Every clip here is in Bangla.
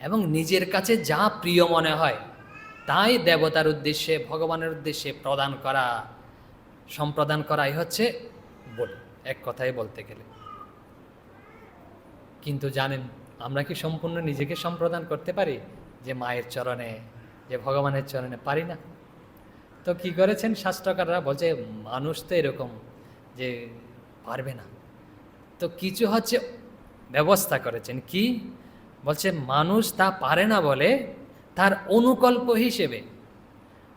এবং নিজের কাছে যা প্রিয় মনে হয় তাই দেবতার উদ্দেশ্যে, ভগবানের উদ্দেশ্যে প্রদান করা, সম্প্রদান করাই হচ্ছে বলি, এক কথায় বলতে গেলে। কিন্তু জানেন, আমরা কি সম্পূর্ণ নিজেকে সম্প্রদান করতে পারি? যে মায়ের চরণে, যে ভগবানের চরণে পারি না। তো কি করেছেন শাস্ত্রকাররা? বলছে মানুষ তো এরকম যে পারবে না। তো কিছু হচ্ছে ব্যবস্থা করেছেন। কি বলছে? মানুষ তা পারে না বলে তার অনুকল্প হিসেবে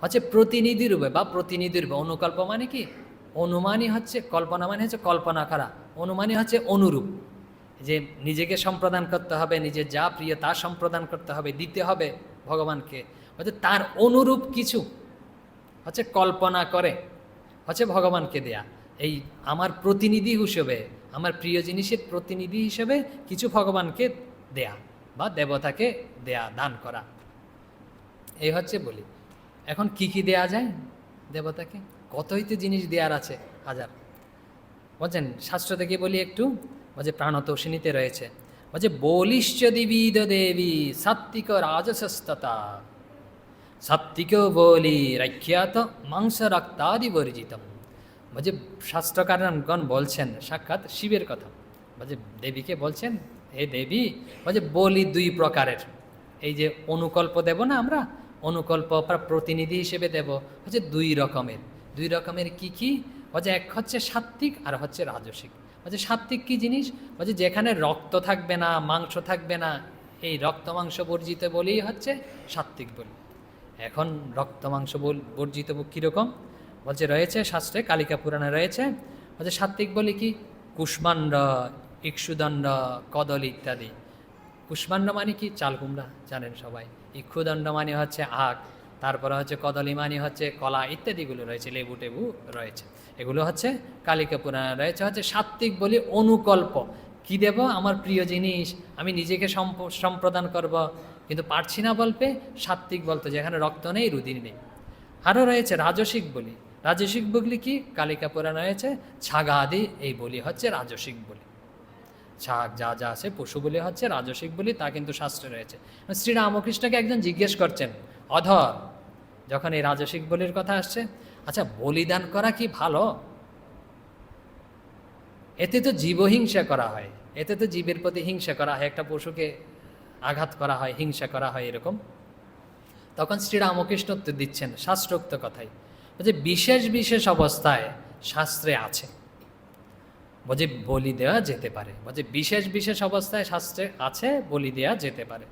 হচ্ছে প্রতিনিধি রূপে বা প্রতিনিধি রূপে। অনুকল্প মানে কি? অনুমানই হচ্ছে কল্পনা, মানে হচ্ছে কল্পনা করা। অনুমানই হচ্ছে অনুরূপ, যে নিজেকে সম্প্রদান করতে হবে, নিজের যা প্রিয় তা সম্প্রদান করতে হবে, দিতে হবে ভগবানকে। হচ্ছে তার অনুরূপ কিছু হচ্ছে কল্পনা করে হচ্ছে ভগবানকে দেয়া। এই আমার প্রতিনিধি হিসেবে, আমার প্রিয় জিনিসের প্রতিনিধি হিসেবে কিছু ভগবানকে দেয়া বা দেবতাকে দেয়া, দান করা, এই হচ্ছে বলি। এখন কি কি দেয়া যায় দেবতাকে? কতই তো জিনিস দেওয়ার আছে, হাজার। বলছেন শাস্ত্র থেকে বলি একটু, বলছে প্রাণতোষিণীতে রয়েছে, বলছে বলিশ্চ দিবিদ দেবী সাত্বিক রাজসস্ততা, সাত্বিক বলি রাখ্যাত মাংস রক্তাদি বর্জিতম। বলছে শাস্ত্রকারগণ বলছেন, সাক্ষাৎ শিবের কথা, বলছে দেবীকে বলছেন, হে দেবী, বলছে বলি দুই প্রকারের। এই যে অনুকল্প দেব না আমরা, অনুকল্প প্রতিনিধি হিসেবে দেব হচ্ছে দুই রকমের। দুই রকমের কি কি? বলছে এক হচ্ছে সাত্বিক আর হচ্ছে রাজসিক। বলছে সাত্বিক কি জিনিস? বলছে যেখানে রক্ত থাকবে না, মাংস থাকবে না, এই রক্ত মাংস বর্জিত বলেই হচ্ছে সাত্বিক বলি। এখন রক্ত মাংস বর্জিত কীরকম? বলছে রয়েছে শাস্ত্রে, কালিকা পুরাণে রয়েছে। বলছে সাত্বিক বলি কি? কুষ্মাণ্ড, ইক্ষুদণ্ড, কদল ইত্যাদি। কুষ্মাণ্ড মানে কি? চাল কুমড়া, জানেন সবাই। ইক্ষুদণ্ড মানে হচ্ছে আখ, তারপরে হচ্ছে কদলী মানে হচ্ছে কলা ইত্যাদিগুলো রয়েছে, লেবু টেবু রয়েছে। এগুলো হচ্ছে কালিকা পুরাণে রয়েছে। হচ্ছে সাত্বিক বলি অনুকল্প। কি দেব? আমার প্রিয় জিনিস, আমি নিজেকে সম্প্রদান করব, কিন্তু পারছি না বলতে সাত্বিক বলতে, যেখানে রক্ত নেই, রুধির নেই। আরও রয়েছে রাজসিক বলি। রাজসিক বলি কি? কালিকা পুরাণ রয়েছে ছাগা আদি, এই বলি হচ্ছে রাজসিক বলি। ছাগ যা যা আছে পশু বলি হচ্ছে রাজসিক বলি, তা কিন্তু শাস্ত্রে রয়েছে। শ্রীরামকৃষ্ণকে একজন জিজ্ঞেস করছেন, অধর, যখন এই রাজসিক বলির কথা আসছে, আচ্ছা বলিদান করা কি ভালো? এতে তো জীবহিংসা করা হয়, এতে তো জীবের প্রতি হিংসা করা হয়, একটা পশুকে আঘাত করা হয়, হিংসা করা হয়, এরকম। তখন শ্রীরামকৃষ্ণ উত্তর দিচ্ছেন শাস্ত্রোক্ত কথাই, যে বিশেষ বিশেষ অবস্থায় শাস্ত্রে আছে, বলছে বলি দেওয়া যেতে পারে। বলছে বিশেষ বিশেষ অবস্থায় শাস্ত্রে আছে, বলি দেওয়া যেতে পারে।